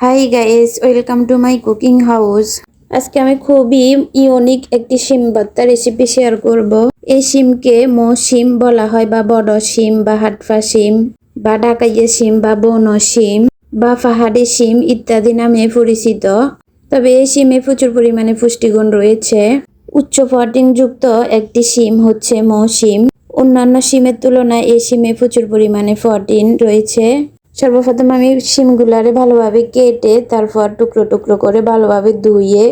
Hi guys, welcome to my cooking house. আজকে আমি খুবই ইউনিক একটি শিম ভর্তা রেসিপি শেয়ার করব। এই শিমকে মো শিম বলা হয়, বা বড় শিম, বা হাটফা শিম, বা ঢাকাইয়া শিম, বা বনো শিম, বা পাহাড়ি শিম ইত্যাদি নামে পরিচিত। তবে এই শিমে প্রচুর পরিমাণে পুষ্টিগুণ রয়েছে। উচ্চ প্রোটিন যুক্ত একটি শিম হচ্ছে মো শিম। অন্যান্য শিমের তুলনায় এই শিমে প্রচুর পরিমাণে প্রোটিন রয়েছে। সর্বপ্রথম আমি শিমগুলারে ভালোভাবে কেটে তারপর টুকরো টুকরো করে ভালোভাবে ধুয়ে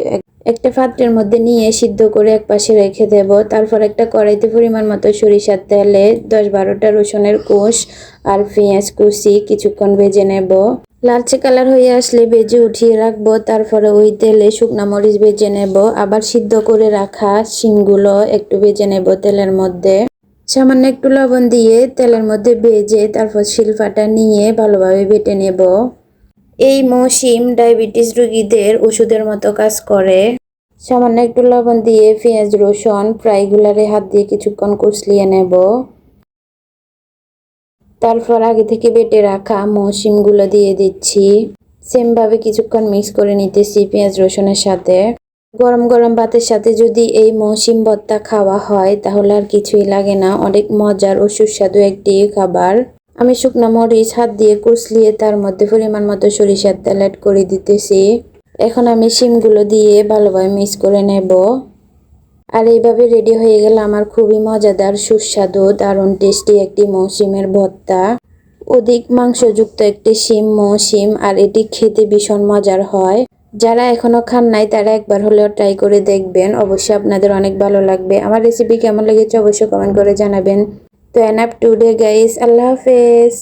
একটা পাত্রের মধ্যে নিয়ে সিদ্ধ করে একপাশে রেখে দেব। তারপর একটা কড়াইতে পরিমাণ মতো সরিষার তেলে 10-12টা রসুনের কোষ আর পেঁয়াজ কুচি কিছুক্ষণ ভেজে নেব। লালচে কালার হয়ে আসলে ভেজে উঠিয়ে রাখবো। তারপরে ওই তেলে শুকনা মরিচ ভেজে নেব। আবার সিদ্ধ করে রাখা শিমগুলো একটু ভেজে নেব তেলের মধ্যে। সামান্য একটু লবণ দিয়ে তেলের মধ্যে ভেজে তারপর শিলপাটা নিয়ে ভালোভাবে বেটে নেব। এই মো শিম ডায়াবেটিস রোগীদের ওষুধের মতো কাজ করে। সামান্য একটু লবণ দিয়ে পেঁয়াজ রসুন ফ্রাইগুলারে হাত দিয়ে কিছুক্ষণ কষলিয়ে নেব। তারপর আগে থেকে বেটে রাখা মো শিমগুলো দিয়ে দিচ্ছি। সেমভাবে কিছুক্ষণ মিক্স করে নিতেছি পেঁয়াজ রসুনের সাথে। গরম গরম ভাতের সাথে যদি এই মো শিম ভর্তা খাওয়া হয় তাহলে আর কিছুই লাগে না। অনেক মজার ও সুস্বাদু একটি খাবার। আমি শুকনো মরিচ হাত দিয়ে কুচলিয়ে তার মধ্যে পরিমাণ মতো সরিষার তেল অ্যাড করে দিতেছি। এখন আমি শিমগুলো দিয়ে ভালোভাবে মিক্স করে নেব। আর এইভাবে রেডি হয়ে গেল আমার খুবই মজাদার, সুস্বাদু, দারুণ টেস্টি একটি মো শিমের ভর্তা। অধিক মাংসযুক্ত একটি শিম মো শিম, আর এটি খেতে ভীষণ মজার হয়। যারা এখনো খান নাই তারা একবার হলেও ট্রাই করে দেখবেন, অবশ্যই আপনাদের অনেক ভালো লাগবে। আমার রেসিপি কেমন লেগেছে অবশ্যই কমেন্ট করে জানাবেন। তো এনাফ টুডে গাইস, আল্লাহ হাফেজ।